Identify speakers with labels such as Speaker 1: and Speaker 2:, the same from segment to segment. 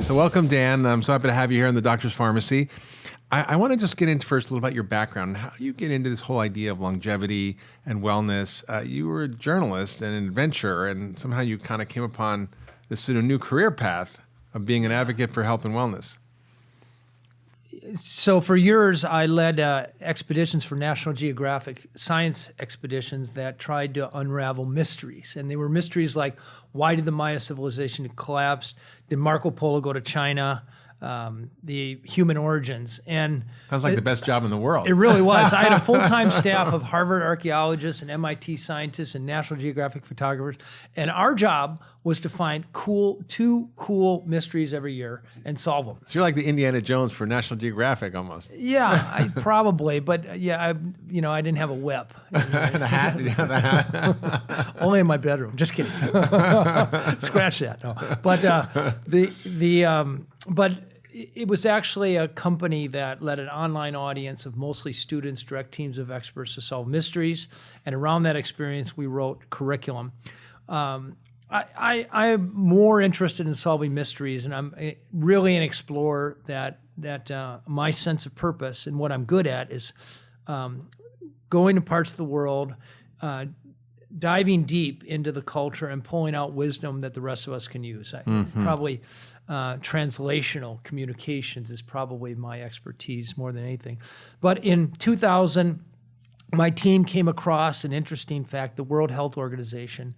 Speaker 1: So welcome, Dan. I'm so happy to have you here in the Doctor's Pharmacy. I want to just get into first a little about your background. How do you get into this whole idea of longevity and wellness? You were a journalist and an adventurer, and somehow you kind of came upon this sort of new career path of being an advocate for health and wellness.
Speaker 2: So for years, I led expeditions for National Geographic, science expeditions that tried to unravel mysteries. And they were mysteries like, why did the Maya civilization collapse? Did Marco Polo go to China? The human origins. And
Speaker 1: sounds like the best job in the world.
Speaker 2: It really was. I had a full-time staff of Harvard archaeologists and MIT scientists and National Geographic photographers. And our job was to find two cool mysteries every year and solve them.
Speaker 1: So you're like the Indiana Jones for National Geographic almost.
Speaker 2: Yeah, probably. But yeah, I didn't have a whip.
Speaker 1: And a hat? Did you have a hat?
Speaker 2: Only in my bedroom. Just kidding. Scratch that. No. But it was actually a company that led an online audience of mostly students, direct teams of experts to solve mysteries. And around that experience, we wrote curriculum. I'm more interested in solving mysteries, and I'm really an explorer that my sense of purpose and what I'm good at is going to parts of the world, diving deep into the culture and pulling out wisdom that the rest of us can use. Probably translational communications is probably my expertise more than anything. But in 2000, my team came across an interesting fact. The World Health Organization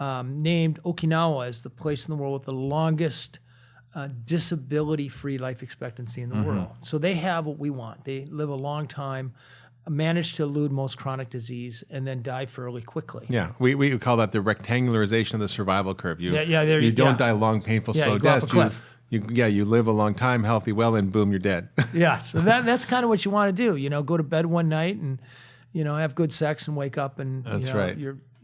Speaker 2: named Okinawa as the place in the world with the longest disability-free life expectancy in the world. So they have what we want. They live a long time, manage to elude most chronic disease, and then die fairly quickly.
Speaker 1: Yeah, we call that the rectangularization of the survival curve. You don't die long, painful, slow deaths. You live a long time, healthy, well, and boom, you're dead.
Speaker 2: Yeah, so that's kind of what you want to do. Go to bed one night and have good sex and wake up and
Speaker 1: right.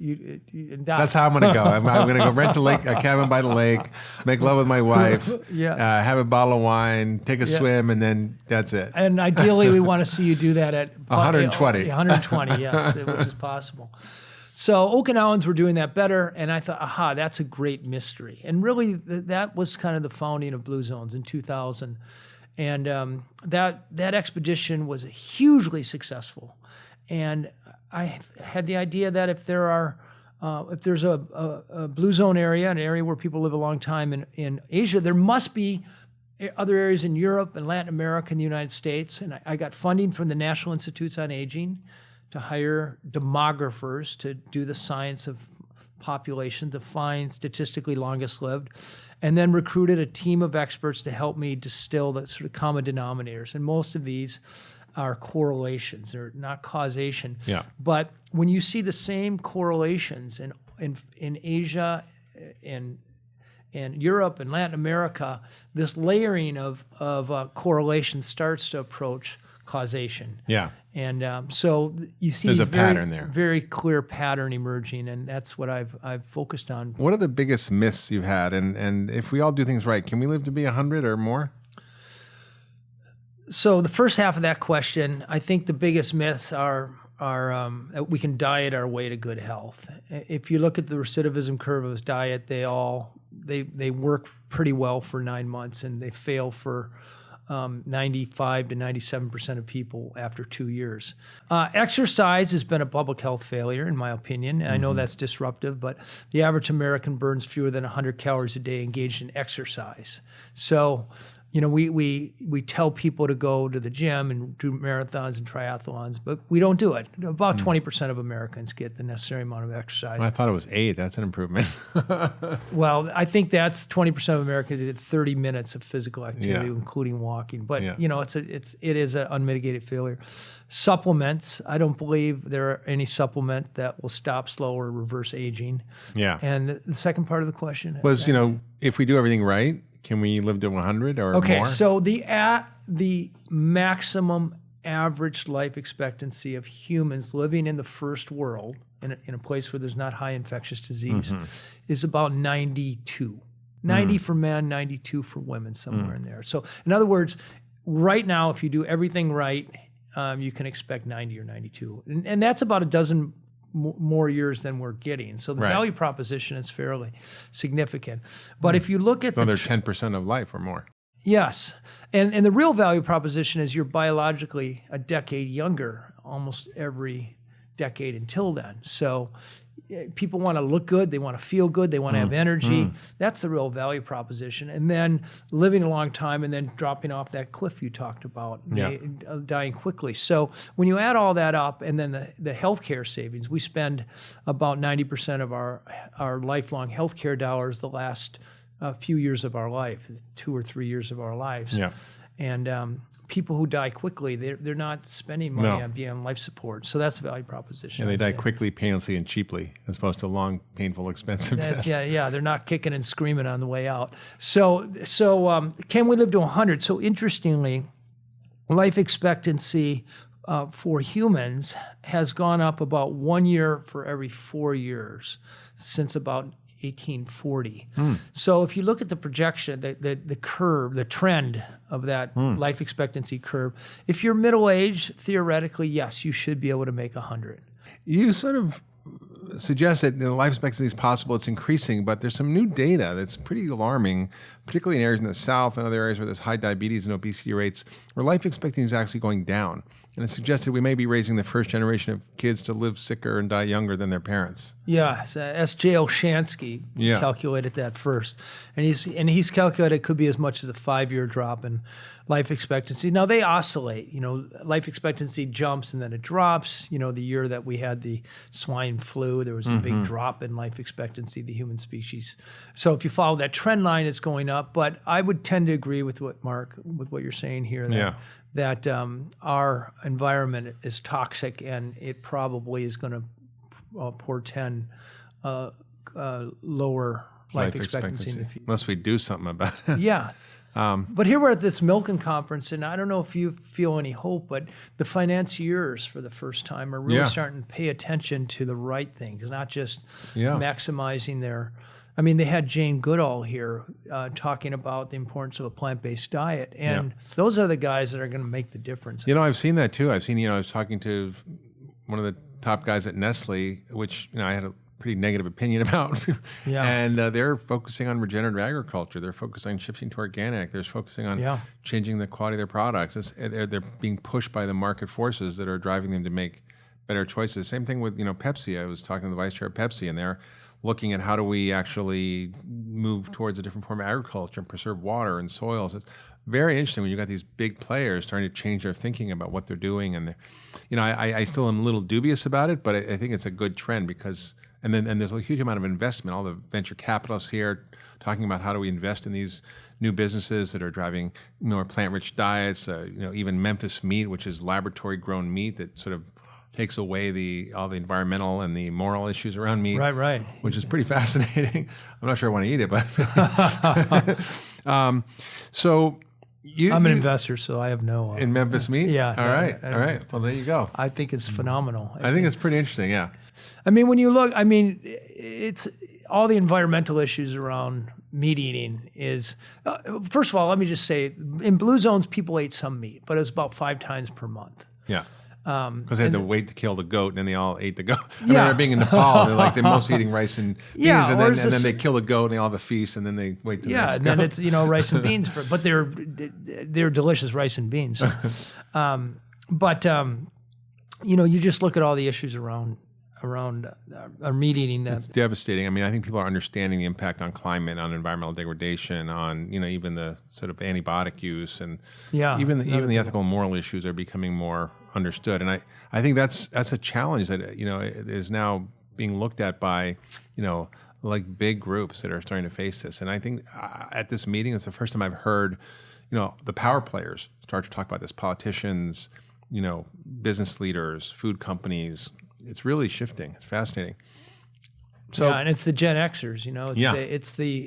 Speaker 2: You die.
Speaker 1: That's how I'm going to go. I'm going to go rent a cabin by the lake, make love with my wife, have a bottle of wine, take a swim, and then that's it.
Speaker 2: And ideally, we want to see you do that at
Speaker 1: 120.
Speaker 2: 120, yes, which is possible. So Okinawans were doing that better, and I thought, aha, that's a great mystery. And really, that was kind of the founding of Blue Zones in 2000. And that expedition was hugely successful. And I had the idea that if there's a blue zone area, an area where people live a long time in Asia, there must be other areas in Europe and Latin America and the United States. And I got funding from the National Institutes on Aging to hire demographers to do the science of population, to find statistically longest lived, and then recruited a team of experts to help me distill the sort of common denominators. And most of these are correlations. They're not causation.
Speaker 1: Yeah.
Speaker 2: But when you see the same correlations in Asia and Europe and Latin America, this layering of correlation starts to approach causation.
Speaker 1: Yeah.
Speaker 2: And so you see
Speaker 1: there's a pattern there.
Speaker 2: Very clear pattern emerging, and that's what I've focused on.
Speaker 1: What are the biggest myths you've had? And if we all do things right, can we live to be 100 or more?
Speaker 2: So the first half of that question, I think the biggest myths are that we can diet our way to good health. If you look at the recidivism curve of diet, they work pretty well for 9 months, and they fail for 95 to 97% of people after 2 years. Exercise has been a public health failure, in my opinion, and I know that's disruptive, but the average American burns fewer than 100 calories a day engaged in exercise. So we tell people to go to the gym and do marathons and triathlons, but we don't do it. About 20% of Americans get the necessary amount of exercise.
Speaker 1: Well, I thought it was 8. That's an improvement.
Speaker 2: Well, I think that's 20% of Americans did 30 minutes of physical activity, including walking. But it is an unmitigated failure. Supplements. I don't believe there are any supplement that will stop, slow, or reverse aging.
Speaker 1: Yeah.
Speaker 2: And the second part of the question
Speaker 1: was, if we do everything right, can we live to 100 or more?
Speaker 2: Okay, so the maximum average life expectancy of humans living in the first world, in a place where there's not high infectious disease, is about 92. 90 for men, 92 for women, somewhere in there. So in other words, right now, if you do everything right, you can expect 90 or 92. And that's about a dozen more years than we're getting. So the
Speaker 1: Right.
Speaker 2: value proposition is fairly significant. But if you look at
Speaker 1: Another 10% of life or more.
Speaker 2: yes, and the real value proposition is you're biologically a decade younger almost every decade until then. So people want to look good, they want to feel good, they want to have energy. That's the real value proposition. And then living a long time and then dropping off that cliff you talked about,
Speaker 1: Yeah.
Speaker 2: dying quickly. So when you add all that up and then the healthcare savings, we spend about 90% of our lifelong healthcare dollars the last few years of our life, 2 or 3 years of our lives.
Speaker 1: Yeah.
Speaker 2: And people who die quickly, they're not spending money
Speaker 1: No.
Speaker 2: on being on life support. So that's a value proposition.
Speaker 1: Yeah, they
Speaker 2: I'd
Speaker 1: die
Speaker 2: say.
Speaker 1: quickly, painlessly, and cheaply, as opposed to long, painful, expensive deaths.
Speaker 2: Yeah, they're not kicking and screaming on the way out. So can we live to 100? So interestingly, life expectancy for humans has gone up about 1 year for every 4 years since about 1840. So if you look at the projection, the curve, the trend of that life expectancy curve, if you're middle-aged, theoretically, yes, you should be able to make 100.
Speaker 1: You sort of suggest that life expectancy is possible, it's increasing, but there's some new data that's pretty alarming, particularly in areas in the South and other areas where there's high diabetes and obesity rates, where life expectancy is actually going down. And it suggested we may be raising the first generation of kids to live sicker and die younger than their parents.
Speaker 2: Yeah, S.J. Olshansky calculated that first, and he's calculated it could be as much as a 5-year drop in life expectancy. Now they oscillate. Life expectancy jumps and then it drops. The year that we had the swine flu, there was a big drop in life expectancy, the human species. So if you follow that trend line, it's going up. But I would tend to agree with what you're saying here. That our environment is toxic and it probably is going to portend lower life expectancy in the future.
Speaker 1: Unless we do something about it.
Speaker 2: Yeah. But here we're at this Milken conference, and I don't know if you feel any hope, but the financiers for the first time are really starting to pay attention to the right things, not just maximizing their... I mean, they had Jane Goodall here talking about the importance of a plant-based diet, and those are the guys that are going to make the difference.
Speaker 1: I've seen that too. I've seen, I was talking to one of the top guys at Nestle, which, I had a pretty negative opinion about. And they're focusing on regenerative agriculture. They're focusing on shifting to organic. They're focusing on changing the quality of their products. They're being pushed by the market forces that are driving them to make better choices. Same thing with, Pepsi. I was talking to the vice chair of Pepsi, and they're looking at how do we actually move towards a different form of agriculture and preserve water and soils. It's very interesting when you've got these big players trying to change their thinking about what they're doing. And, I still am a little dubious about it, but I think it's a good trend because, and there's a huge amount of investment. All the venture capitalists here talking about how do we invest in these new businesses that are driving more plant-rich diets, even Memphis meat, which is laboratory-grown meat that sort of takes away all the environmental and the moral issues around meat.
Speaker 2: Right.
Speaker 1: Which is pretty fascinating. I'm not sure I want to eat it, but so
Speaker 2: I'm an investor, so I have no
Speaker 1: in Memphis meat.
Speaker 2: Yeah.
Speaker 1: All right. Well, there you go.
Speaker 2: I think it's phenomenal.
Speaker 1: I think it's pretty interesting. Yeah.
Speaker 2: I mean, when you look, it's all the environmental issues around meat eating is. First of all, let me just say, in blue zones, people ate some meat, but it was about 5 times per month.
Speaker 1: Yeah. Because they had to wait to kill the goat, and then they all ate the goat. I remember being in Nepal, they're mostly eating rice and beans, and then they kill the goat, and they all have a feast, and then they wait till the next
Speaker 2: and
Speaker 1: goat.
Speaker 2: then it's rice and beans, but they're delicious rice and beans. You just look at all the issues around our meat eating.
Speaker 1: It's devastating. I think people are understanding the impact on climate, on environmental degradation, on even the sort of antibiotic use, and even the ethical and moral issues are becoming more understood. And I think that's a challenge that is now being looked at by like big groups that are starting to face this. And I think at this meeting, it's the first time I've heard the power players start to talk about this. Politicians, business leaders, food companies. It's really shifting. It's fascinating. So
Speaker 2: and it's the Gen Xers,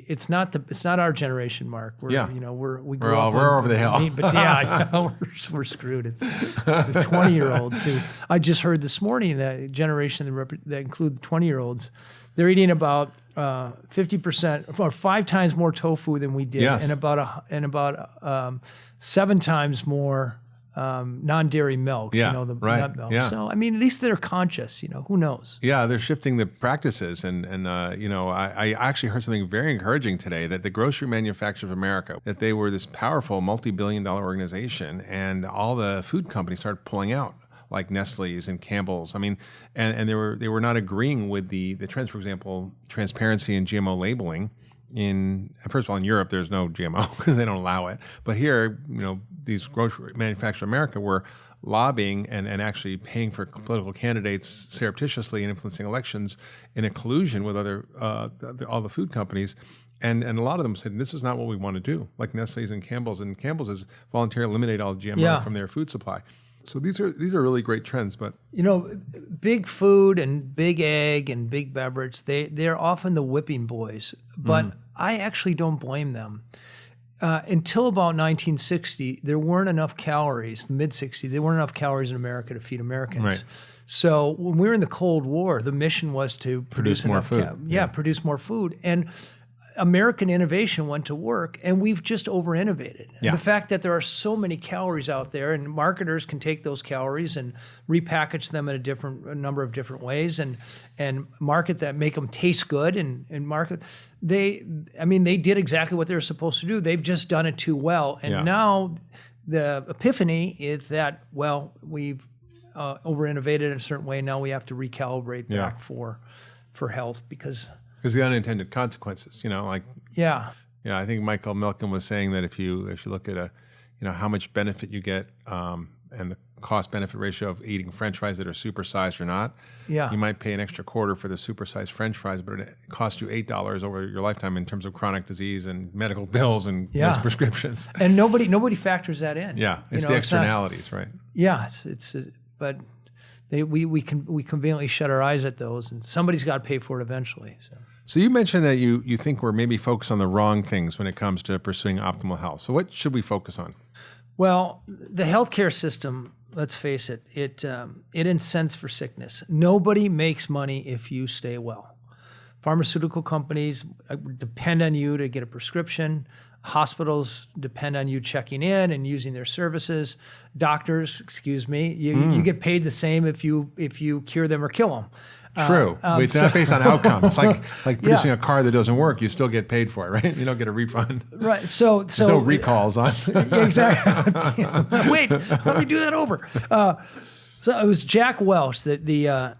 Speaker 2: it's not our generation, Mark. We're
Speaker 1: over the hill.
Speaker 2: But we're screwed. It's the 20-year-olds who I just heard this morning, that generation that include the 20-year-olds, they're eating about 50% or 5 times more tofu than we did, and about 7 times more non-dairy milks,
Speaker 1: Yeah,
Speaker 2: the
Speaker 1: right,
Speaker 2: nut milk.
Speaker 1: yeah.
Speaker 2: So, I mean, at least they're conscious, who knows?
Speaker 1: Yeah, they're shifting the practices, and I actually heard something very encouraging today, that the Grocery Manufacturers of America, that they were this powerful multi-billion-dollar organization, and all the food companies started pulling out, like Nestle's and Campbell's. I mean, and they were not agreeing with the trends. For example, transparency and GMO labeling. First of all, in Europe, there's no GMO because they don't allow it. But here, these Grocery Manufacturers of America were lobbying and actually paying for political candidates surreptitiously and influencing elections in a collusion with all the food companies. And a lot of them said, this is not what we want to do, like Nestle's and Campbell's. And Campbell's has voluntarily eliminated all GMO from their food supply. So these are really great trends. But
Speaker 2: big food and big ag and big beverage, they're often the whipping boys. But I actually don't blame them. Until about 1960, there weren't enough calories. The mid-60s, there weren't enough calories in America to feed Americans.
Speaker 1: Right.
Speaker 2: So when we were in the Cold War, the mission was to produce
Speaker 1: more
Speaker 2: enough
Speaker 1: food.
Speaker 2: Produce more food. And American innovation went to work, and we've just over-innovated.
Speaker 1: Yeah.
Speaker 2: The fact that there are so many calories out there, and marketers can take those calories and repackage them in a number of different ways, and market that, make them taste good, and market. They did exactly what they were supposed to do. They've just done it too well, and now the epiphany is that we've over-innovated in a certain way. Now we have to recalibrate back for health because
Speaker 1: the unintended consequences,
Speaker 2: Yeah,
Speaker 1: I think Michael Milken was saying that if you look at how much benefit you get and the cost-benefit ratio of eating French fries that are supersized or not, you might pay an extra quarter for the supersized French fries, but it costs you $8 over your lifetime in terms of chronic disease and medical bills and prescriptions.
Speaker 2: And nobody factors that in.
Speaker 1: Yeah, it's the externalities, right?
Speaker 2: Yeah, but we conveniently shut our eyes at those, and somebody's got to pay for it eventually.
Speaker 1: So you mentioned that you think we're maybe focused on the wrong things when it comes to pursuing optimal health. So what should we focus on?
Speaker 2: Well, the healthcare system, let's face it, it incents for sickness. Nobody makes money if you stay well. Pharmaceutical companies depend on you to get a prescription. Hospitals depend on you checking in and using their services. Doctors, you get paid the same if you cure them or kill them.
Speaker 1: True. It's not based on outcomes. Like producing a car that doesn't work, you still get paid for it, right? You don't get a refund.
Speaker 2: Right. So
Speaker 1: there's no recalls on.
Speaker 2: Exactly. Wait, let me do that over. So it was Jack Welch, the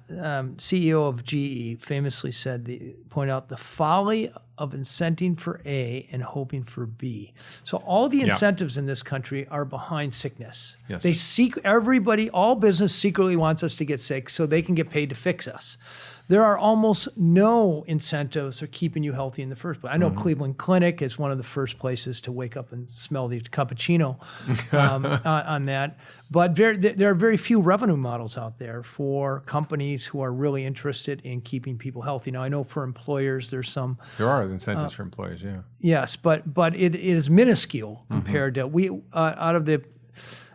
Speaker 2: CEO of GE, famously point out the folly of incenting for A and hoping for B. So all the incentives in this country are behind sickness.
Speaker 1: Yes.
Speaker 2: All business secretly wants us to get sick so they can get paid to fix us. There are almost no incentives for keeping you healthy in the first place. I know Cleveland Clinic is one of the first places to wake up and smell the cappuccino on that. But there are very few revenue models out there for companies who are really interested in keeping people healthy. Now, I know for employers, there
Speaker 1: are incentives for employers, yeah.
Speaker 2: Yes, but it is minuscule compared to out of the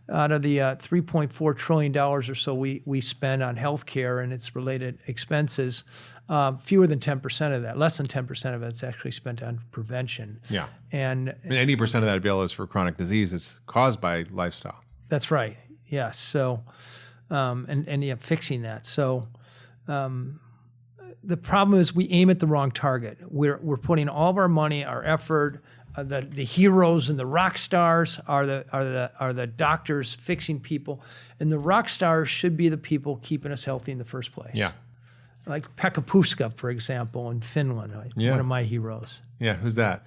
Speaker 2: $3.4 trillion or so we spend on healthcare and its related expenses, fewer than 10% of that, less than 10% of it's actually spent on prevention.
Speaker 1: Yeah.
Speaker 2: And
Speaker 1: 80% of that bill is for chronic disease. It's caused by lifestyle.
Speaker 2: That's right. Yes. So, fixing that. So, the problem is we aim at the wrong target. We're putting all of our money, our effort. The heroes and the rock stars are the doctors fixing people, and the rock stars should be the people keeping us healthy in the first place.
Speaker 1: Yeah,
Speaker 2: like Pekka Puska, for example, in Finland, one of my heroes.
Speaker 1: Yeah, who's that?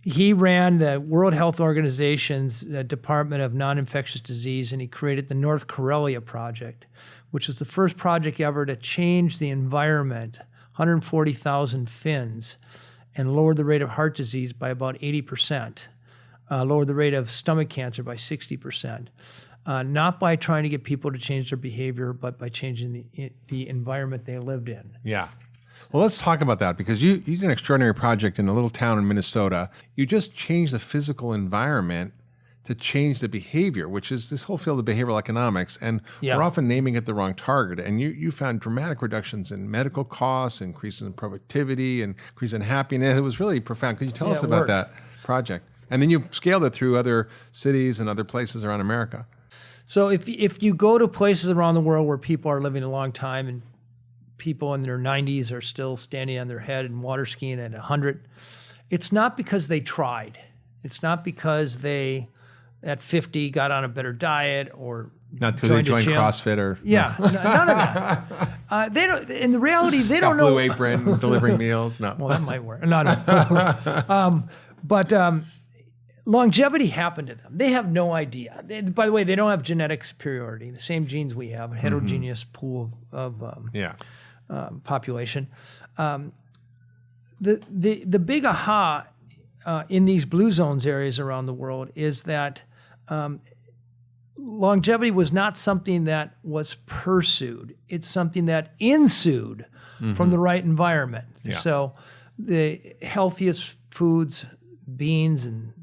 Speaker 2: He ran the World Health Organization's Department of Non-Infectious Disease, and he created the North Karelia Project, which was the first project ever to change the environment, 140,000 Finns, and lowered the rate of heart disease by about 80%, lowered the rate of stomach cancer by 60%, not by trying to get people to change their behavior, but by changing the environment they lived in.
Speaker 1: Yeah. Well, let's talk about that, because you did an extraordinary project in a little town in Minnesota. You just changed the physical environment to change the behavior, which is this whole field of behavioral economics. And we're often naming it the wrong target. And you found dramatic reductions in medical costs, increases in productivity, and increase in happiness. It was really profound. Could you tell us about that project? And then you scaled it through other cities and other places around America.
Speaker 2: So if you go to places around the world where people are living a long time and people in their 90s are still standing on their head and water skiing at 100, it's not because they tried. It's not because they, at 50, got on a better diet or
Speaker 1: not because they joined CrossFit or
Speaker 2: none of that. They don't. In the reality, they don't know.
Speaker 1: Blue Apron delivering meals. No.
Speaker 2: Well, that might work. But longevity happened to them. They have no idea. By the way, they don't have genetic superiority. The same genes we have, a heterogeneous pool of population. The big aha in these blue zones areas around the world is that longevity was not something that was pursued. It's something that ensued from the right environment.
Speaker 1: Yeah.
Speaker 2: So the healthiest foods, beans and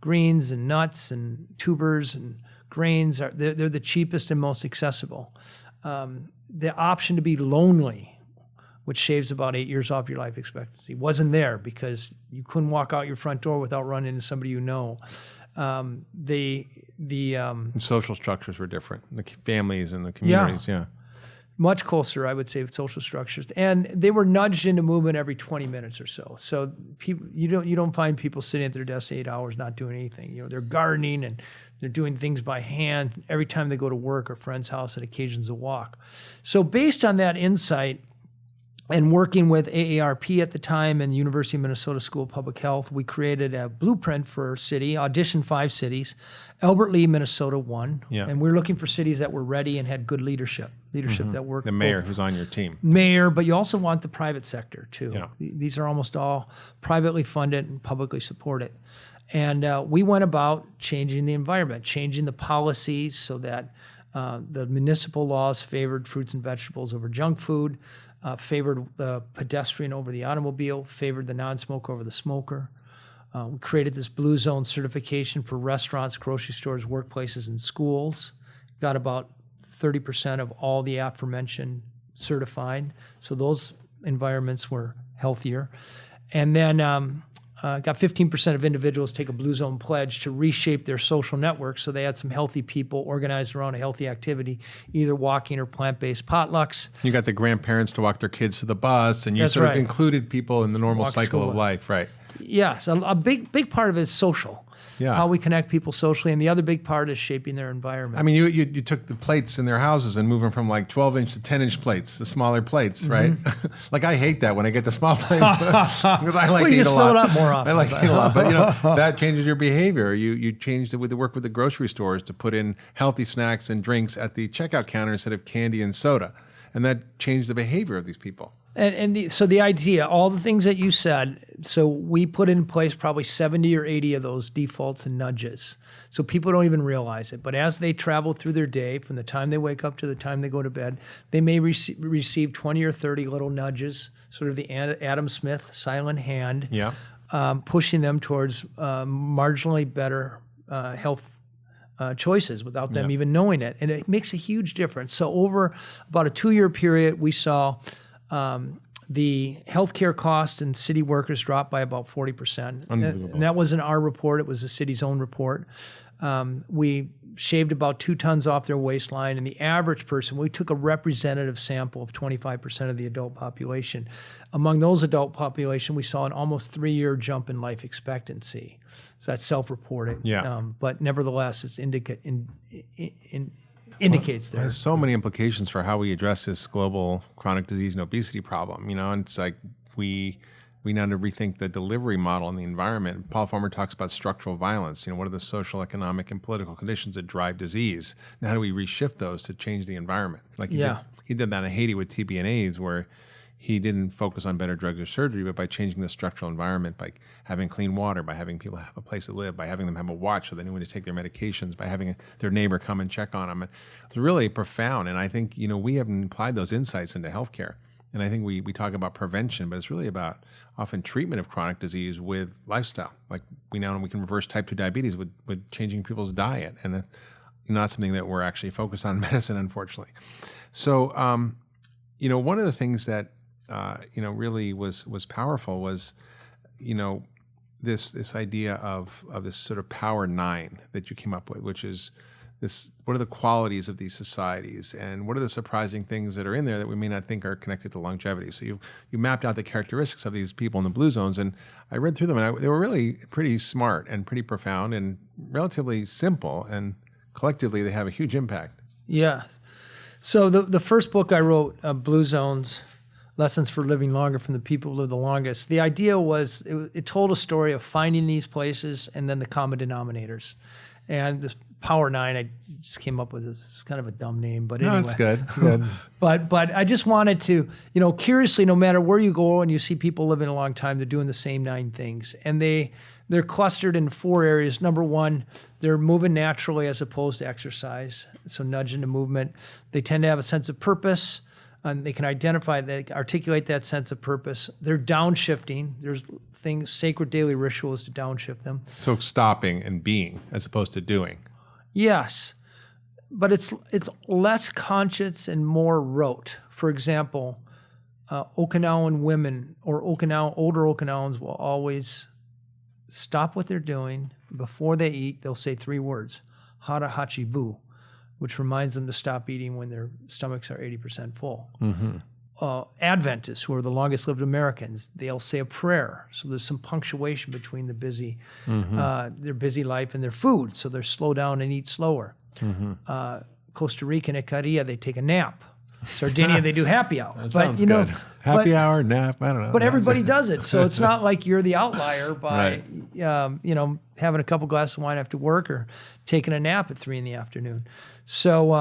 Speaker 2: greens and nuts and tubers and grains, they're the cheapest and most accessible. The option to be lonely, which shaves about 8 years off your life expectancy, wasn't there because you couldn't walk out your front door without running into somebody you know. The
Speaker 1: social structures were different. The families and the communities,
Speaker 2: much closer, I would say, with social structures, and they were nudged into movement every 20 minutes or so. So people, you don't find people sitting at their desks 8 hours not doing anything. They're gardening and they're doing things by hand every time they go to work or friend's house, and occasions a walk. So based on that insight, and working with AARP at the time and the University of Minnesota School of Public Health, we created a blueprint for our city, auditioned 5 cities. Albert Lea, Minnesota won.
Speaker 1: Yeah.
Speaker 2: And we were looking for cities that were ready and had good leadership that worked.
Speaker 1: The mayor who's on your team.
Speaker 2: Mayor, but you also want the private sector too.
Speaker 1: Yeah.
Speaker 2: These are almost all privately funded and publicly supported. And we went about changing the environment, changing the policies so that the municipal laws favored fruits and vegetables over junk food, favored the pedestrian over the automobile, favored the non-smoker over the smoker. We created this blue zone certification for restaurants, grocery stores, workplaces, and schools. Got about 30% of all the aforementioned certified. So those environments were healthier. And then got 15% of individuals take a blue zone pledge to reshape their social network so they had some healthy people organized around a healthy activity, either walking or plant-based potlucks.
Speaker 1: You got the grandparents to walk their kids to the bus, and you
Speaker 2: That's
Speaker 1: sort
Speaker 2: right.
Speaker 1: of included people in the normal cycle of life, right?
Speaker 2: Yes, a big part of it is social.
Speaker 1: Yeah.
Speaker 2: How we connect people socially, and the other big part is shaping their environment.
Speaker 1: I mean, you took the plates in their houses and moved them from like 12-inch to 10-inch plates, the smaller plates, right? Like I hate that when I get the small plates because I like to eat a lot.
Speaker 2: Just fill it up more often.
Speaker 1: I like to eat a lot, but that changes your behavior. You changed it with the work with the grocery stores to put in healthy snacks and drinks at the checkout counter instead of candy and soda, and that changed the behavior of these people.
Speaker 2: So the idea, all the things that you said, so we put in place probably 70 or 80 of those defaults and nudges. So people don't even realize it. But as they travel through their day, from the time they wake up to the time they go to bed, they may receive 20 or 30 little nudges, sort of the Adam Smith silent hand, pushing them towards marginally better health choices without them even knowing it. And it makes a huge difference. So over about a 2-year period, we saw the healthcare costs and city workers dropped by about 40%. And that wasn't our report. It was the city's own report. We shaved about 2 tons off their waistline. And the average person, we took a representative sample of 25% of the adult population. Among those adult population, we saw an almost 3-year jump in life expectancy. So that's self-reported. But nevertheless, it's indicates there.
Speaker 1: There's so many implications for how we address this global chronic disease and obesity problem. And it's like we now need to rethink the delivery model and the environment. Paul Farmer talks about structural violence. What are the social, economic, and political conditions that drive disease? And how do we reshift those to change the environment? Like he did that in Haiti with TB and AIDS, where he didn't focus on better drugs or surgery, but by changing the structural environment, by having clean water, by having people have a place to live, by having them have a watch so they knew when to take their medications, by having their neighbor come and check on them. And it was really profound. And I think, we haven't applied those insights into healthcare. And I think we talk about prevention, but it's really about often treatment of chronic disease with lifestyle. Like we can reverse type 2 diabetes with changing people's diet. And that's not something that we're actually focused on in medicine, unfortunately. So, one of the things that really was powerful was, this idea of this sort of power 9 that you came up with, which is what are the qualities of these societies, and what are the surprising things that are in there that we may not think are connected to longevity. So you mapped out the characteristics of these people in the blue zones, and I read through them, and they were really pretty smart and pretty profound and relatively simple, and collectively they have a huge impact.
Speaker 2: Yeah. So the first book I wrote, Blue Zones, Lessons for Living Longer from the People Who Live the Longest, the idea was it told a story of finding these places and then the common denominators. And this Power 9, I just came up with this kind of a dumb name, but anyway.
Speaker 1: No, it's good. It's good.
Speaker 2: But I just wanted to, curiously, no matter where you go and you see people living a long time, they're doing the same 9 things. And they're clustered in 4 areas. Number 1, they're moving naturally as opposed to exercise, so nudge into movement. They tend to have a sense of purpose, and they can articulate that sense of purpose. They're downshifting. There's things, sacred daily rituals to downshift them.
Speaker 1: So stopping and being as opposed to doing.
Speaker 2: Yes, but it's less conscious and more rote. For example, Okinawan women or older Okinawans will always stop what they're doing. Before they eat, they'll say 3 words, hara hachi bu, which reminds them to stop eating when their stomachs are 80% full. Mm-hmm. Adventists, who are the longest lived Americans, they'll say a prayer. So there's some punctuation between the their busy life and their food. So they're slow down and eat slower. Mm-hmm. Costa Rica and Icaria, they take a nap. Sardinia, they do happy hour.
Speaker 1: That sounds good. Happy hour, nap, I don't know.
Speaker 2: But everybody does it. So it's not like you're the outlier by, having a couple glasses of wine after work or taking a nap at 3 p.m. So,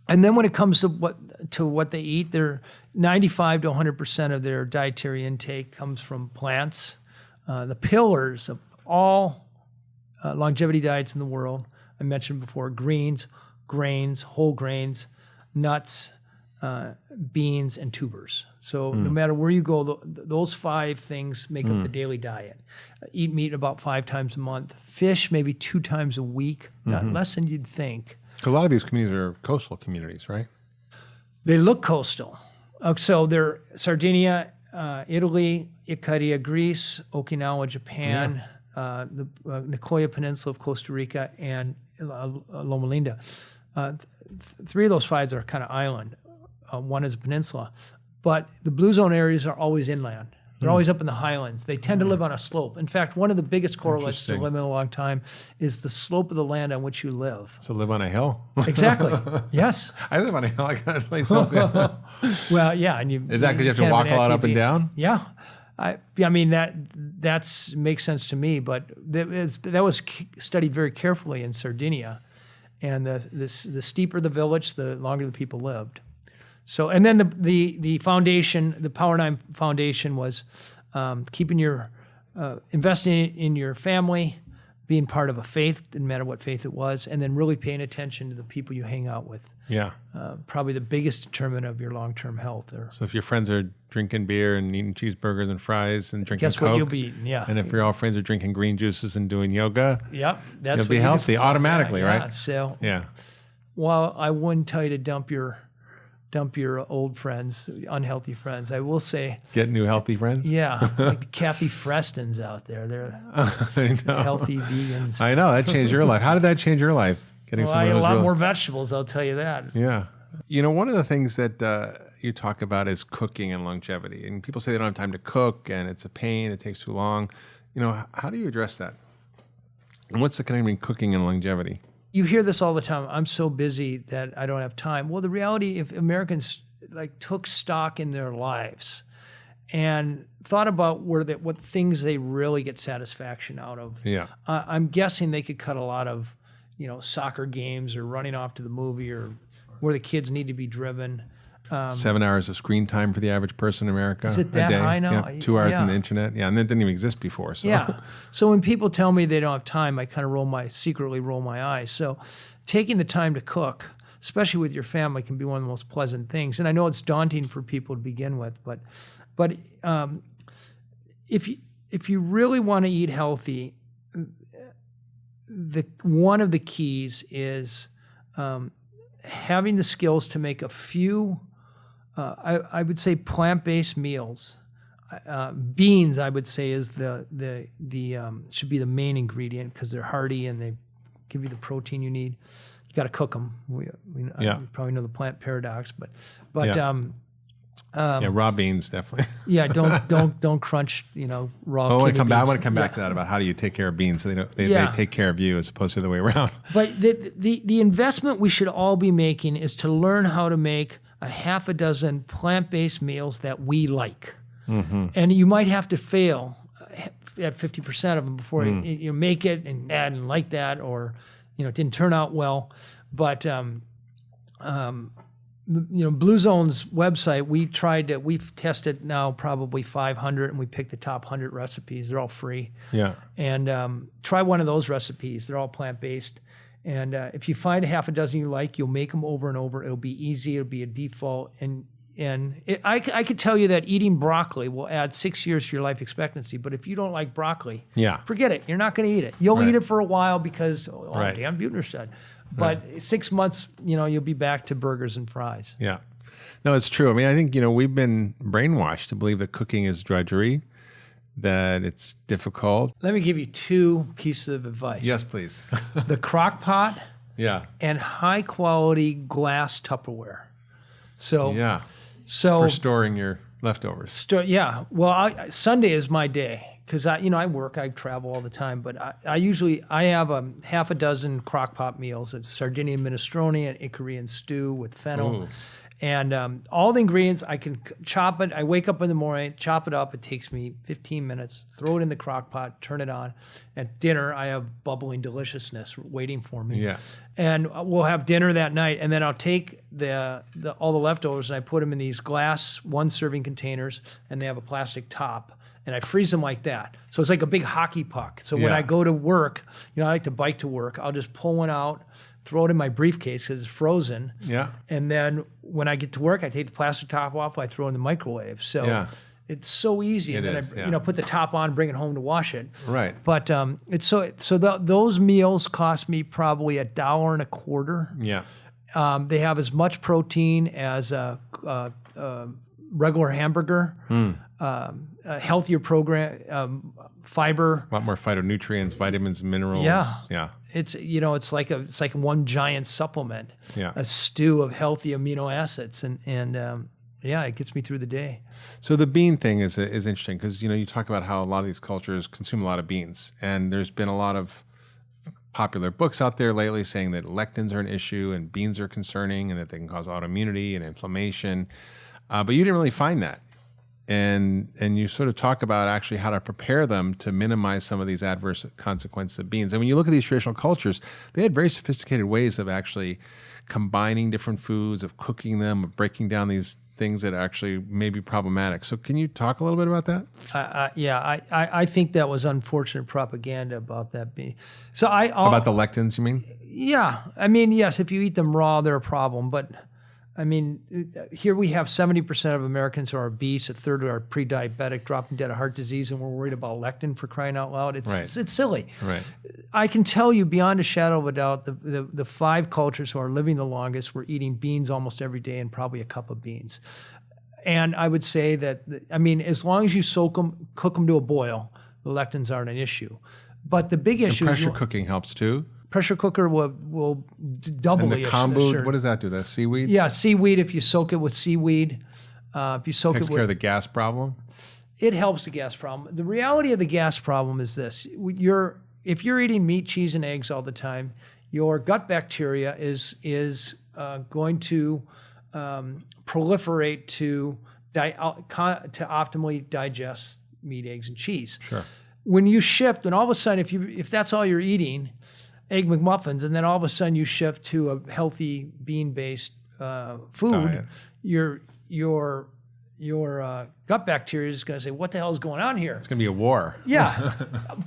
Speaker 2: and then when it comes to what they eat, they're 95 to 100% of their dietary intake comes from plants. The pillars of all longevity diets in the world, I mentioned before, greens, grains, whole grains, nuts, beans, and tubers. So no matter where you go, those 5 things make up the daily diet. Eat meat about 5 times a month. Fish maybe 2 times a week, not less than you'd think.
Speaker 1: A lot of these communities are coastal communities, right?
Speaker 2: They look coastal. So they're Sardinia, Italy, Icaria, Greece, Okinawa, Japan, the Nicoya Peninsula of Costa Rica, and Loma Linda. 3 of those 5 are kind of island. 1 is a peninsula. But the blue zone areas are always inland. They're always up in the highlands. They tend to live on a slope. In fact, one of the biggest correlates to living a long time is the slope of the land on which you live.
Speaker 1: So live on a hill?
Speaker 2: Exactly. Yes.
Speaker 1: I live on a hill. I got a place up there.
Speaker 2: Well, yeah. And
Speaker 1: is that because you have to walk a lot up and down?
Speaker 2: Yeah. I mean, that makes sense to me, but that was studied very carefully in Sardinia. And the steeper the village, the longer the people lived. So, and then the foundation, the Power 9 Foundation was keeping investing in your family, being part of a faith, didn't matter what faith it was, and then really paying attention to the people you hang out with.
Speaker 1: Yeah.
Speaker 2: Probably the biggest determinant of your long-term health.
Speaker 1: So if your friends are drinking beer and eating cheeseburgers and fries and drinking
Speaker 2: Guess
Speaker 1: Coke,
Speaker 2: what you'll be eating, yeah.
Speaker 1: And if your all friends are drinking green juices and doing yoga,
Speaker 2: yep,
Speaker 1: you'll be healthy automatically, right?
Speaker 2: Yeah. So,
Speaker 1: yeah.
Speaker 2: Well, I wouldn't tell you to dump your old friends, unhealthy friends. I will say,
Speaker 1: get new healthy friends.
Speaker 2: Yeah, like Kathy Freston's out there. They're healthy vegans.
Speaker 1: I know that changed your life. How did that change your life?
Speaker 2: Getting I ate a lot more vegetables. I'll tell you that.
Speaker 1: Yeah, one of the things that you talk about is cooking and longevity, and people say they don't have time to cook, and it's a pain. It takes too long. How do you address that? And what's the connection between cooking and longevity?
Speaker 2: You hear this all the time. I'm so busy that I don't have time. Well, the reality, if Americans took stock in their lives and thought about what things they really get satisfaction out of, I'm guessing they could cut a lot of, soccer games or running off to the movie or where the kids need to be driven.
Speaker 1: 7 hours of screen time for the average person in America.
Speaker 2: Is it that
Speaker 1: a day.
Speaker 2: high now?
Speaker 1: Yeah, 2 hours on the internet. Yeah, and that didn't even exist before. So.
Speaker 2: Yeah. So when people tell me they don't have time, I kind of secretly roll my eyes. So taking the time to cook, especially with your family, can be one of the most pleasant things. And I know it's daunting for people to begin with, but if you really want to eat healthy, one of the keys is having the skills to make a few. I would say plant-based meals. Beans, I would say, is should be the main ingredient because they're hearty and they give you the protein you need. you got to cook them. You probably know the plant paradox, but
Speaker 1: Yeah. Raw beans definitely.
Speaker 2: yeah, don't crunch, raw.
Speaker 1: I want to
Speaker 2: kidney
Speaker 1: come back
Speaker 2: beans.
Speaker 1: to that about how do you take care of beans so they
Speaker 2: Yeah.
Speaker 1: take care of you as opposed to the way around.
Speaker 2: But the investment we should all be making is to learn how to make a half a dozen plant-based meals that we like. And you might have to fail at 50% of them before you make it and add and like that, or it didn't turn out well. But Blue Zone's website, we've tested now probably 500, and we picked the top 100 recipes. They're all free.
Speaker 1: Yeah.
Speaker 2: And try one of those recipes. They're all plant-based. And if you find a half a dozen you like, you'll make them over and over. It'll be easy. It'll be a default. I could tell you that eating broccoli will add 6 years to your life expectancy. But if you don't like broccoli, forget it. You're not going to eat it. You'll eat it for a while because, damn, Buettner said. But 6 months, you'll be back to burgers and fries.
Speaker 1: Yeah. No, it's true. I mean, I think, we've been brainwashed to believe that cooking is drudgery, that it's difficult.
Speaker 2: Let me give you 2 pieces of advice.
Speaker 1: Yes, please.
Speaker 2: The crock pot
Speaker 1: Yeah.
Speaker 2: and high quality glass Tupperware. So,
Speaker 1: For storing your leftovers.
Speaker 2: Well, Sunday is my day. Because I work, I travel all the time, but I have a half a dozen crock pot meals: a Sardinian minestrone, an Icarian stew with fennel, and all the ingredients. I can chop it. I wake up in the morning, chop it up. It takes me 15 minutes. Throw it in the crock pot, turn it on. At dinner, I have bubbling deliciousness waiting for me.
Speaker 1: Yeah.
Speaker 2: And we'll have dinner that night, and then I'll take all the leftovers and I put them in these glass 1-serving containers, and they have a plastic top. And I freeze them like that. So it's like a big hockey puck. So when I go to work, I like to bike to work. I'll just pull one out, throw it in my briefcase because it's frozen.
Speaker 1: Yeah.
Speaker 2: And then when I get to work, I take the plastic top off. I throw it in the microwave. So it's so easy. And then I put the top on, bring it home to wash it.
Speaker 1: Right.
Speaker 2: But those meals cost me probably $1.25.
Speaker 1: Yeah.
Speaker 2: They have as much protein as a regular hamburger. A healthier program, fiber.
Speaker 1: A lot more phytonutrients, vitamins, minerals.
Speaker 2: Yeah. It's like one giant supplement.
Speaker 1: Yeah.
Speaker 2: A stew of healthy amino acids, and it gets me through the day.
Speaker 1: So the bean thing is interesting because you talk about how a lot of these cultures consume a lot of beans, and there's been a lot of popular books out there lately saying that lectins are an issue and beans are concerning and that they can cause autoimmunity and inflammation, but you didn't really find that. And you sort of talk about actually how to prepare them to minimize some of these adverse consequences of beans. And when you look at these traditional cultures, they had very sophisticated ways of actually combining different foods, of cooking them, of breaking down these things that actually may be problematic. So can you talk a little bit about that?
Speaker 2: I think that was unfortunate propaganda about that being.
Speaker 1: About the lectins, you mean?
Speaker 2: Yeah. I mean, yes, if you eat them raw, they're a problem, but I mean, here we have 70% of Americans who are obese, a third are pre-diabetic, dropping dead of heart disease, and we're worried about lectin for crying out loud. It's silly.
Speaker 1: Right.
Speaker 2: I can tell you beyond a shadow of a doubt, the 5 cultures who are living the longest were eating beans almost every day and probably a cup of beans. And I would say that, as long as you cook them to a boil, the lectins aren't an issue. But the big issue
Speaker 1: is... Pressure cooking helps too?
Speaker 2: Pressure cooker will double the
Speaker 1: kombu,
Speaker 2: issue.
Speaker 1: what does that do? The seaweed?
Speaker 2: Yeah, seaweed. If you soak it with seaweed, if you soak
Speaker 1: takes care of the gas problem.
Speaker 2: It helps the gas problem. The reality of the gas problem is this: if you're eating meat, cheese, and eggs all the time, your gut bacteria is going to proliferate to optimally digest meat, eggs, and cheese.
Speaker 1: Sure.
Speaker 2: When you shift, and all of a sudden, if that's all you're eating, Egg McMuffins, and then all of a sudden you shift to a healthy bean-based food,
Speaker 1: diet.
Speaker 2: your gut bacteria is going to say, "What the hell is going on here?"
Speaker 1: It's going to be a war.
Speaker 2: Yeah,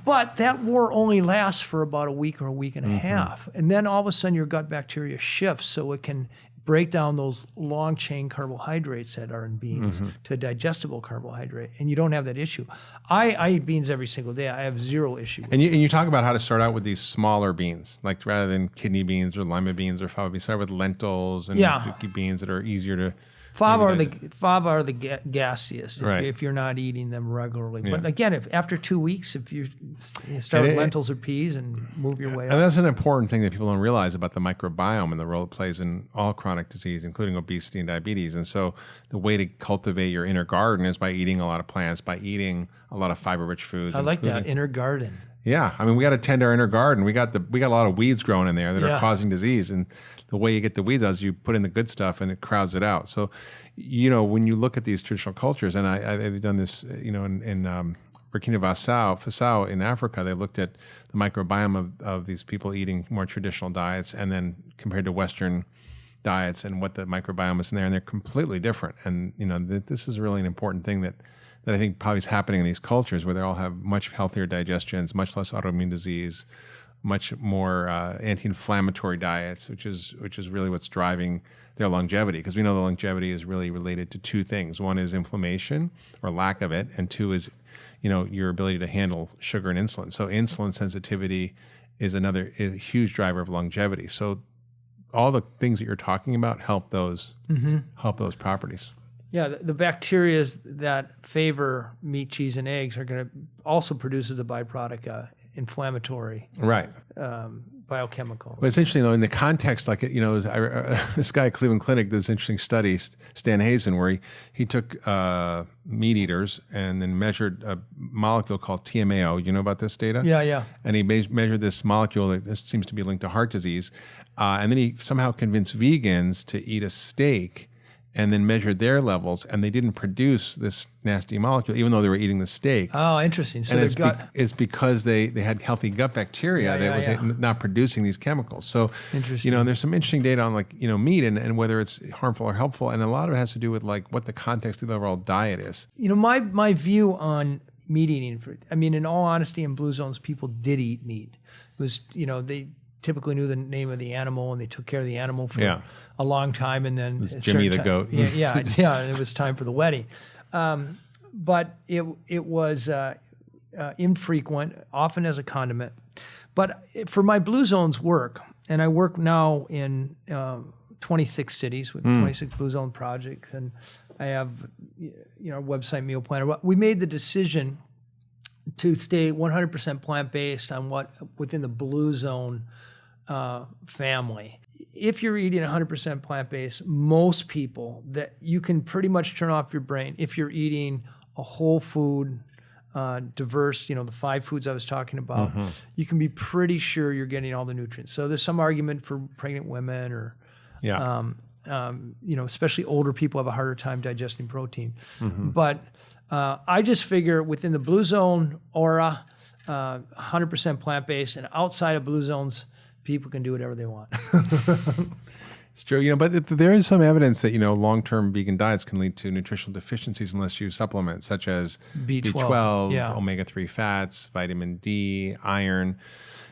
Speaker 2: but that war only lasts for about a week or a week and a half, and then all of a sudden your gut bacteria shifts so it can break down those long-chain carbohydrates that are in beans to digestible carbohydrate, and you don't have that issue. I eat beans every single day. I have zero issue with
Speaker 1: and you talk about how to start out with these smaller beans, like rather than kidney beans or lima beans or fava beans, start with lentils and leafy beans that are easier to
Speaker 2: Fava are the gaseous
Speaker 1: Right.
Speaker 2: if you're not eating them regularly.
Speaker 1: Yeah.
Speaker 2: But again, if after 2 weeks, if you start with lentils or peas and move your way
Speaker 1: And
Speaker 2: up.
Speaker 1: that's an important thing that people don't realize about the microbiome and the role it plays in all chronic disease, including obesity and diabetes. And so the way to cultivate your inner garden is by eating a lot of plants, by eating a lot of fiber-rich foods.
Speaker 2: I like that, inner garden.
Speaker 1: Yeah, I mean, we got to tend our inner garden. We got a lot of weeds growing in there that are causing disease, and the way you get the weeds out is you put in the good stuff, and it crowds it out. So, when you look at these traditional cultures, and I've done this, in Burkina Faso in Africa, they looked at the microbiome of these people eating more traditional diets, and then compared to Western diets and what the microbiome is in there, and they're completely different. And this is really an important thing that I think probably is happening in these cultures where they all have much healthier digestions, much less autoimmune disease, much more anti-inflammatory diets, which is really what's driving their longevity. Because we know the longevity is really related to two things. One is inflammation or lack of it, and two is your ability to handle sugar and insulin. So insulin sensitivity is a huge driver of longevity. So all the things that you're talking about help those properties.
Speaker 2: Yeah, the bacteria that favor meat, cheese, and eggs are going to also produce as a byproduct inflammatory biochemicals.
Speaker 1: But it's interesting, though, in the context, this guy at Cleveland Clinic did this interesting study, Stan Hazen, where he took meat eaters and then measured a molecule called TMAO. You know about this data?
Speaker 2: Yeah.
Speaker 1: And he measured this molecule that seems to be linked to heart disease. And then he somehow convinced vegans to eat a steak and then measured their levels, and they didn't produce this nasty molecule, even though they were eating the steak.
Speaker 2: Oh, interesting. So
Speaker 1: and it's because they had healthy gut bacteria that was not producing these chemicals. So,
Speaker 2: interesting.
Speaker 1: And there's some interesting data on meat and whether it's harmful or helpful, and a lot of it has to do with what the context of the overall diet is.
Speaker 2: My view on meat eating, in all honesty, in blue zones, people did eat meat. It was, they typically knew the name of the animal, and they took care of the animal for a long time, and then
Speaker 1: Jimmy the goat.
Speaker 2: And it was time for the wedding. But it was infrequent, often as a condiment. But for my blue zones work, and I work now in 26 cities with 26 blue zone projects, and I have a website meal planner. We made the decision to stay 100% plant-based on within the blue zone family. If you're eating 100% plant-based, most people, that you can pretty much turn off your brain if you're eating a whole food, diverse, the 5 foods I was talking about, you can be pretty sure you're getting all the nutrients. So there's some argument for pregnant women or, especially older people have a harder time digesting protein. But I just figure within the blue zone aura, 100% plant-based, and outside of blue zones, people can do whatever they want.
Speaker 1: It's true, but there is some evidence that, long-term vegan diets can lead to nutritional deficiencies unless you supplement, such as B12, omega-3 fats, vitamin D, iron,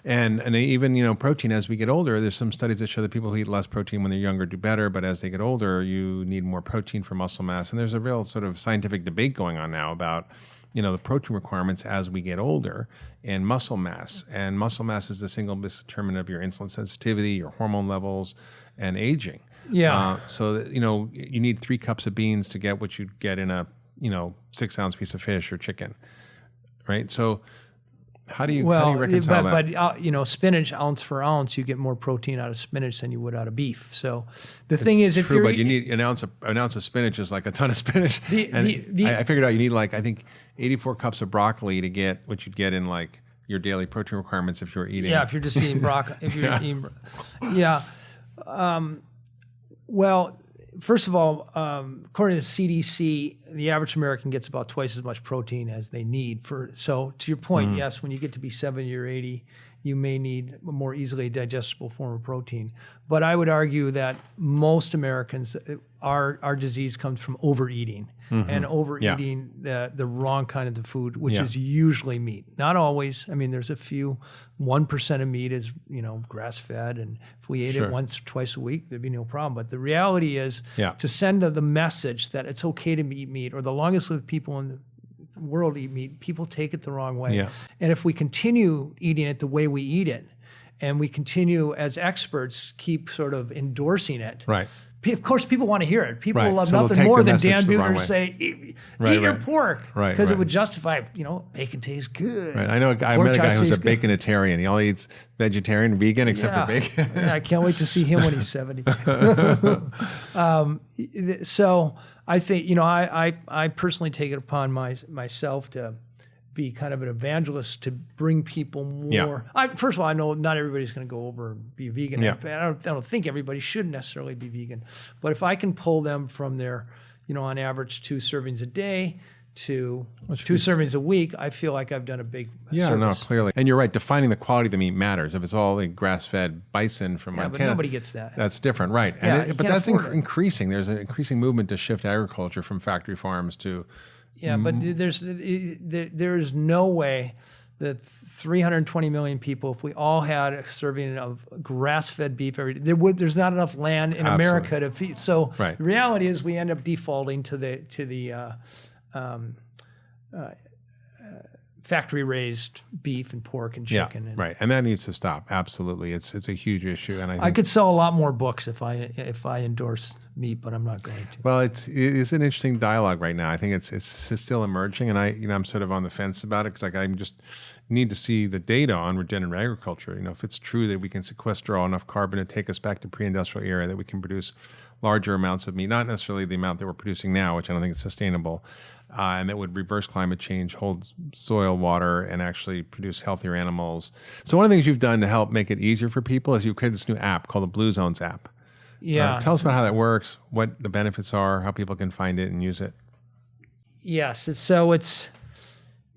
Speaker 1: and even, protein. As we get older, there's some studies that show that people who eat less protein when they're younger do better, but as they get older, you need more protein for muscle mass. And there's a real sort of scientific debate going on now about the protein requirements as we get older and muscle mass. And muscle mass is the single biggest determinant of your insulin sensitivity, your hormone levels, and aging. So, you need 3 cups of beans to get what you'd get in a, 6-ounce piece of fish or chicken, right? So how do you reconcile that?
Speaker 2: But spinach, ounce for ounce, you get more protein out of spinach than you would out of beef. So the thing is, if you're...
Speaker 1: but you need an ounce of spinach is like a ton of spinach. I figured out you need I think 84 cups of broccoli to get what you'd get in your daily protein requirements if you're eating.
Speaker 2: Yeah, if you're just eating broccoli. Well, first of all, according to the CDC, the average American gets about twice as much protein as they need. So to your point, yes, when you get to be 70 or 80, you may need a more easily digestible form of protein. But I would argue that most Americans, our disease comes from overeating, and overeating the wrong kind of the food, which is usually meat. Not always. There's a few. 1% of meat is grass-fed, and if we ate it once or twice a week, there'd be no problem. But the reality is to send the message that it's okay to eat meat, or the longest lived people in the world eat meat, people take it the wrong way. And if we continue eating it the way we eat it, and we continue as experts keep sort of endorsing it, Of course, people want to hear it. People
Speaker 1: Right.
Speaker 2: love
Speaker 1: So they'll
Speaker 2: nothing
Speaker 1: take
Speaker 2: more
Speaker 1: the
Speaker 2: than
Speaker 1: message
Speaker 2: Dan
Speaker 1: the wrong
Speaker 2: Buettner
Speaker 1: way.
Speaker 2: say, eat
Speaker 1: Right,
Speaker 2: your
Speaker 1: right.
Speaker 2: pork.
Speaker 1: Right,
Speaker 2: Because
Speaker 1: right.
Speaker 2: it would justify, bacon tastes good.
Speaker 1: Right. I know I
Speaker 2: Pork
Speaker 1: met a guy
Speaker 2: chops
Speaker 1: who's a
Speaker 2: taste good.
Speaker 1: baconitarian. He only eats vegetarian, vegan, except for bacon.
Speaker 2: Yeah, I can't wait to see him when he's 70. So I think, I personally take it upon myself to be kind of an evangelist to bring people more. First of all, I know not everybody's going to go over and be vegan.
Speaker 1: Yeah.
Speaker 2: I don't think everybody should necessarily be vegan. But if I can pull them from their, on average 2 servings a day to 2 servings a week, I feel like I've done a big
Speaker 1: Yeah, no,
Speaker 2: service.
Speaker 1: clearly. And you're right, defining the quality of the meat matters. If it's all like grass-fed bison from
Speaker 2: Yeah,
Speaker 1: Montana,
Speaker 2: but nobody gets that.
Speaker 1: that's different, right?
Speaker 2: Yeah,
Speaker 1: And
Speaker 2: you
Speaker 1: but
Speaker 2: can't
Speaker 1: that's
Speaker 2: afford it.
Speaker 1: increasing. There's an increasing movement to shift agriculture from factory farms to
Speaker 2: Yeah, but there's no way that 320 million people, if we all had a serving of grass-fed beef every day, there's not enough land in America to feed. So
Speaker 1: Right.
Speaker 2: the reality is we end up defaulting to the factory-raised beef and pork and chicken. And
Speaker 1: right, and that needs to stop. Absolutely, it's a huge issue, and I think,
Speaker 2: I could sell a lot more books if I endorse meat, but I'm not going to.
Speaker 1: well, it's an interesting dialogue right now. I think it's still emerging, and I'm sort of on the fence about it because I just need to see the data on regenerative agriculture. If it's true that we can sequester all enough carbon to take us back to pre-industrial era, that we can produce larger amounts of meat, not necessarily the amount that we're producing now, which I don't think is sustainable, and that would reverse climate change, hold soil, water, and actually produce healthier animals. So one of the things you've done to help make it easier for people is you created this new app called the Blue Zones app.
Speaker 2: Yeah.
Speaker 1: Tell us about how that works, what the benefits are, how people can find it and use it.
Speaker 2: Yes.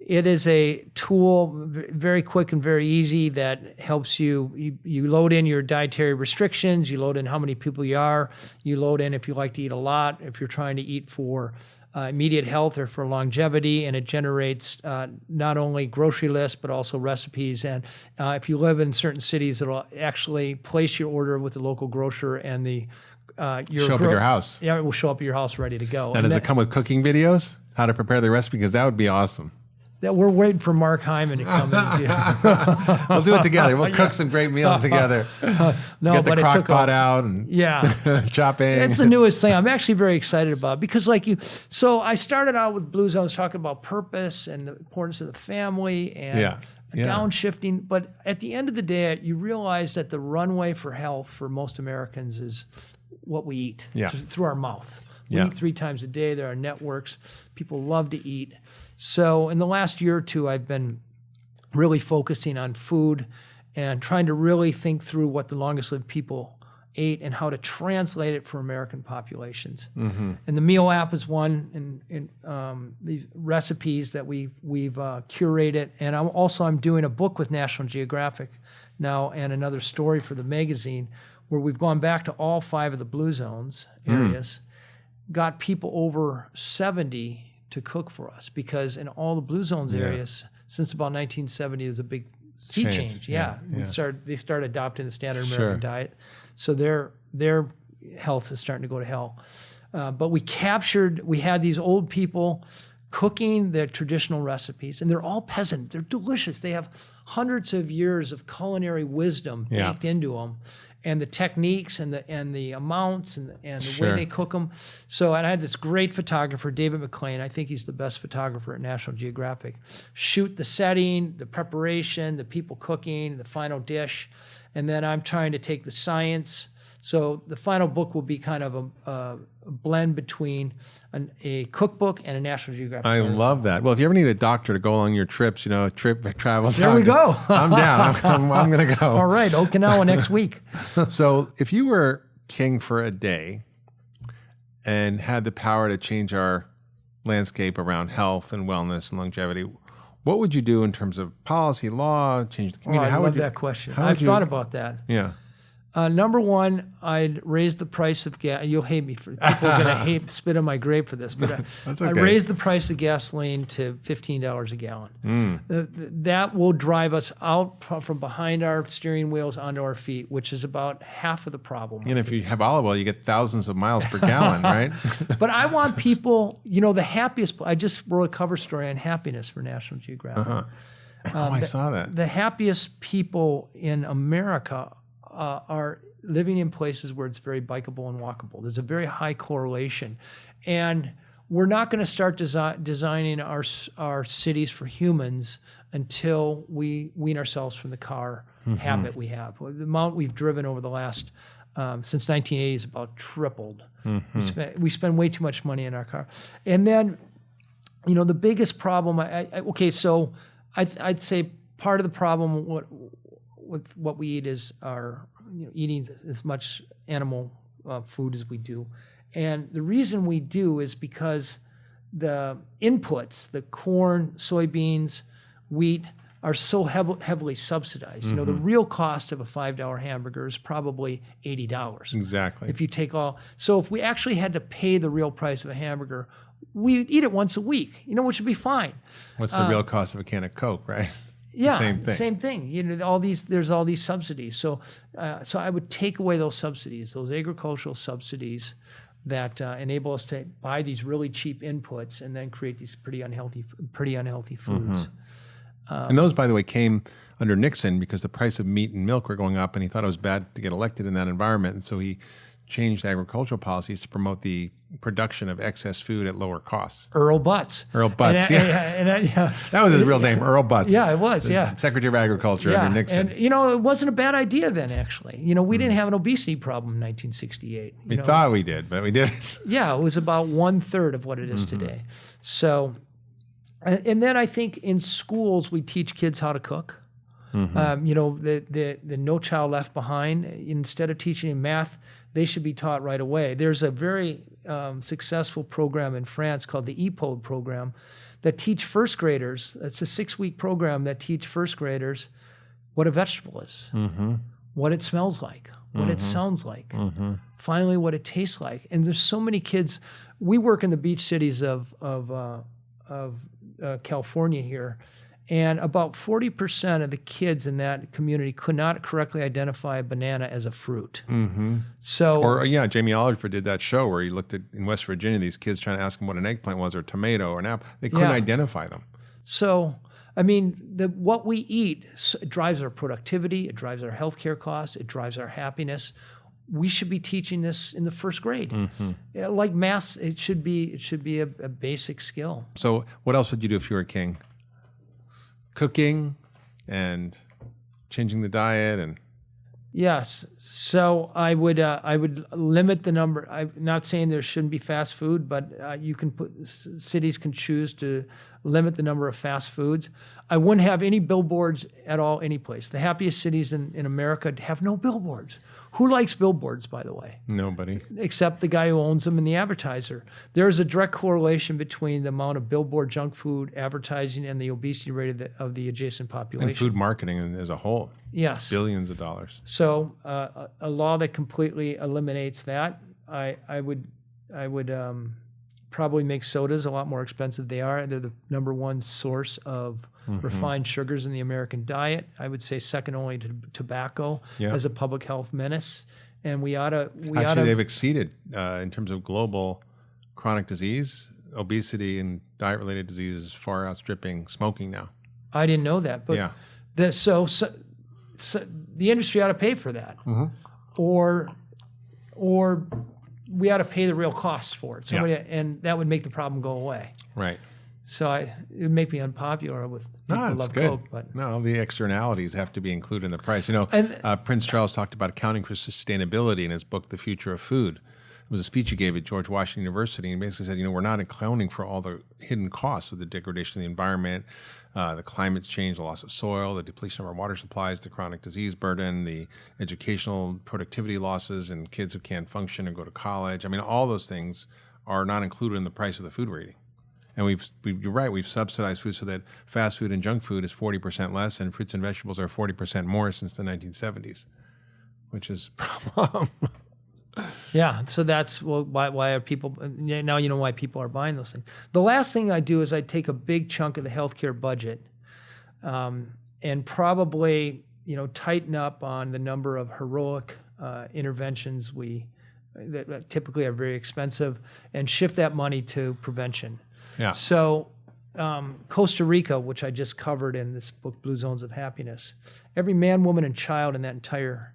Speaker 2: It is a tool, very quick and very easy, that helps you load in your dietary restrictions, you load in how many people you are, you load in if you like to eat a lot, if you're trying to eat for immediate health or for longevity, and it generates not only grocery lists but also recipes. And if you live in certain cities, it'll actually place your order with the local grocer, and
Speaker 1: Show up at your house.
Speaker 2: Yeah, it will show up at your house ready to go.
Speaker 1: Now, does it come with cooking videos? How to prepare the recipe? Because that would be awesome.
Speaker 2: That we're waiting for Mark Hyman to come in and do.
Speaker 1: We'll do it together. We'll cook some great meals together.
Speaker 2: No,
Speaker 1: Get the
Speaker 2: but it
Speaker 1: crock
Speaker 2: took
Speaker 1: pot out and chopping.
Speaker 2: It's the newest thing. I'm actually very excited about, because so I started out with Blue Zones talking about purpose and the importance of the family and downshifting. But at the end of the day, you realize that the runway for health for most Americans is what we eat through our mouth. We eat 3 times a day. There are networks. People love to eat. So in the last year or two, I've been really focusing on food and trying to really think through what the longest lived people ate and how to translate it for American populations. Mm-hmm. And the meal app is one, and these recipes that we've curated. And I'm doing a book with National Geographic now, and another story for the magazine, where we've gone back to all 5 of the Blue Zones areas, got people over 70 to cook for us, because in all the Blue Zones areas, since about 1970, there's a big sea change. They started adopting the standard American diet, so their health is starting to go to hell. But we had these old people cooking their traditional recipes, and they're all peasant. They're delicious. They have hundreds of years of culinary wisdom baked into them, and the techniques and the amounts and the way they cook them. So, and I had this great photographer, David McLean. I think he's the best photographer at National Geographic. Shoot the setting, the preparation, the people cooking, the final dish, and then I'm trying to take the science. So the final book will be kind of a blend between a cookbook and a National Geographic.
Speaker 1: I love that. Well, if you ever need a doctor to go along your trips, travel.
Speaker 2: There we go.
Speaker 1: I'm down. I'm going to go.
Speaker 2: All right, Okinawa next week.
Speaker 1: So if you were king for a day and had the power to change our landscape around health and wellness and longevity, what would you do in terms of policy, law, change the community?
Speaker 2: I love that question. I've thought about that.
Speaker 1: Yeah.
Speaker 2: Number one, I'd raise the price of gas. You'll hate me for people are going to spit on my grave for this, but
Speaker 1: That's okay.
Speaker 2: I raise the price of gasoline to $15 a gallon. That will drive us out from behind our steering wheels onto our feet, which is about half of the problem.
Speaker 1: And if you have olive oil, you get thousands of miles per gallon, right?
Speaker 2: But I want people, the happiest. I just wrote a cover story on happiness for National Geographic.
Speaker 1: I saw that.
Speaker 2: The happiest people in America are living in places where it's very bikeable and walkable. There's a very high correlation. And we're not going to start designing our cities for humans until we wean ourselves from the car habit we have. The amount we've driven over the last, since 1980 is about tripled. We spend way too much money in our car. And then, the biggest problem, so I'd say part of the problem with what we eat is our eating as much animal food as we do. And the reason we do is because the inputs, the corn, soybeans, wheat, are so heavily subsidized. The real cost of a $5 hamburger is probably $80.
Speaker 1: Exactly.
Speaker 2: If you take so if we actually had to pay the real price of a hamburger, we'd eat it once a week, which would be fine.
Speaker 1: What's the real cost of a can of Coke, right?
Speaker 2: Yeah,
Speaker 1: same thing.
Speaker 2: There's all these subsidies. So I would take away those subsidies, those agricultural subsidies that enable us to buy these really cheap inputs and then create these pretty unhealthy foods.
Speaker 1: And those, by the way, came under Nixon because the price of meat and milk were going up, and he thought it was bad to get elected in that environment, and so he changed agricultural policies to promote the production of excess food at lower costs.
Speaker 2: Earl Butz.
Speaker 1: That was his real name, Earl Butz.
Speaker 2: Yeah, it was,
Speaker 1: Secretary of Agriculture under Nixon.
Speaker 2: And, it wasn't a bad idea then, actually. We didn't have an obesity problem in 1968.
Speaker 1: We thought we did, but we didn't.
Speaker 2: Yeah, it was about 1/3 of what it is today. So, and then I think in schools, we teach kids how to cook. The No Child Left Behind, instead of teaching them math, they should be taught right away. There's a very successful program in France called the EPOD program that teach first graders. It's a 6-week program that teach first graders what a vegetable is, what it smells like, what it sounds like, finally what it tastes like. And there's so many kids. We work in the beach cities of California here. And about 40% of the kids in that community could not correctly identify a banana as a fruit. So,
Speaker 1: Jamie Oliver did that show where he looked at in West Virginia these kids trying to ask them what an eggplant was or a tomato or an apple. They couldn't identify them.
Speaker 2: So, what we eat drives our productivity. It drives our healthcare costs. It drives our happiness. We should be teaching this in the first grade. Like math, it should be a basic skill.
Speaker 1: So, what else would you do if you were a king? Cooking and changing the diet and
Speaker 2: yes. So I would limit the number. I'm not saying there shouldn't be fast food, but cities can choose to limit the number of fast foods. I wouldn't have any billboards at all, any place. The happiest cities in America have no billboards. Who likes billboards, by the way?
Speaker 1: Nobody.
Speaker 2: Except the guy who owns them and the advertiser. There's a direct correlation between the amount of billboard junk food advertising and the obesity rate of the adjacent population.
Speaker 1: And food marketing as a whole.
Speaker 2: Yes.
Speaker 1: Billions of dollars.
Speaker 2: So a law that completely eliminates that, I would probably make sodas a lot more expensive. They're the number one source of refined sugars in the American diet. I would say second only to tobacco as a public health menace. And we ought to.
Speaker 1: They've exceeded in terms of global chronic disease, obesity, and diet-related diseases far outstripping smoking now.
Speaker 2: I didn't know that, but so the industry ought to pay for that, or we ought to pay the real costs for it. And that would make the problem go away.
Speaker 1: Right.
Speaker 2: So it would make me unpopular with people who love Coke. But
Speaker 1: no, the externalities have to be included in the price. Prince Charles talked about accounting for sustainability in his book, The Future of Food. It was a speech he gave at George Washington University, and basically said, we're not accounting for all the hidden costs of the degradation of the environment, the climate change, the loss of soil, the depletion of our water supplies, the chronic disease burden, the educational productivity losses, and kids who can't function or go to college. All those things are not included in the price of the food we're eating. And you're right, we've subsidized food so that fast food and junk food is 40% less, and fruits and vegetables are 40% more since the 1970s, which is a problem.
Speaker 2: Yeah, so that's why are people, now you know why people are buying those things. The last thing I do is I take a big chunk of the healthcare budget and probably, tighten up on the number of heroic interventions that typically are very expensive and shift that money to prevention.
Speaker 1: Yeah.
Speaker 2: So Costa Rica, which I just covered in this book, Blue Zones of Happiness, every man, woman, and child in that entire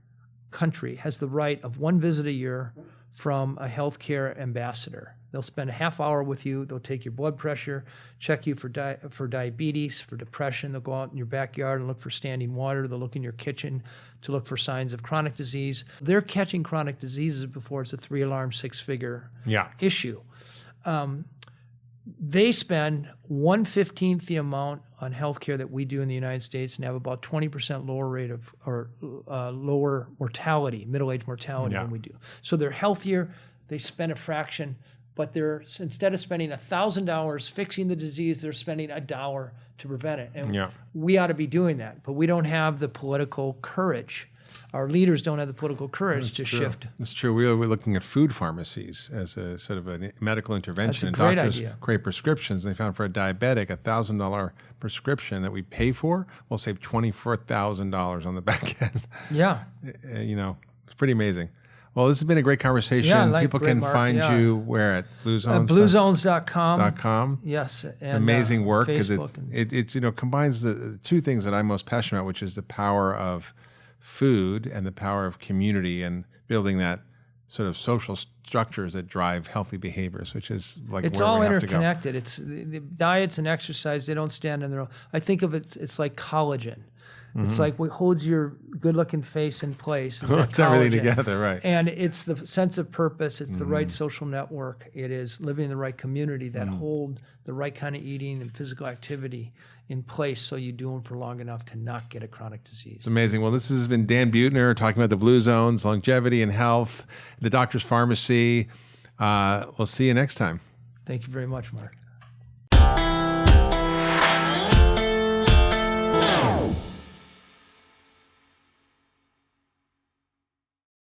Speaker 2: country has the right of 1 visit a year from a healthcare ambassador. They'll spend a half hour with you. They'll take your blood pressure, check you for diabetes, for depression. They'll go out in your backyard and look for standing water. They'll look in your kitchen to look for signs of chronic disease. They're catching chronic diseases before it's a 3-alarm, 6-figure issue. They spend 1/15 the amount on healthcare that we do in the United States and have about 20% lower rate of lower mortality, middle-age mortality than we do. So they're healthier. They spend a fraction, but they're, instead of spending $1,000 fixing the disease, they're spending $1 to prevent it. And we ought to be doing that, but we don't have the political courage. Our leaders don't have the political courage to shift.
Speaker 1: That's true. We're looking at food pharmacies as a sort of a medical intervention.
Speaker 2: That's a great
Speaker 1: doctors
Speaker 2: idea.
Speaker 1: create prescriptions. They found for a diabetic, $1,000 prescription that we pay for will save $24,000 on the back end.
Speaker 2: Yeah.
Speaker 1: It's pretty amazing. Well, this has been a great conversation.
Speaker 2: Yeah,
Speaker 1: People can find you where at BlueZones?
Speaker 2: BlueZones.com. Yes. And,
Speaker 1: amazing work because
Speaker 2: Facebook
Speaker 1: it combines the two things that I'm most passionate about, which is the power of food and the power of community and building that sort of social structures that drive healthy behaviors, which is like
Speaker 2: it's
Speaker 1: where
Speaker 2: all
Speaker 1: we have
Speaker 2: interconnected.
Speaker 1: to go.
Speaker 2: It's the diets and exercise. They don't stand on their own. I think of it. It's like collagen. It's like what holds your good-looking face in place.
Speaker 1: It's everything together, right?
Speaker 2: And it's the sense of purpose. It's the right social network. It is living in the right community that hold the right kind of eating and physical activity in place, so you do them for long enough to not get a chronic disease.
Speaker 1: It's amazing. Well, this has been Dan Buettner talking about the Blue Zones, longevity and health, the Doctor's Pharmacy. We'll see you next time.
Speaker 2: Thank you very much, Mark.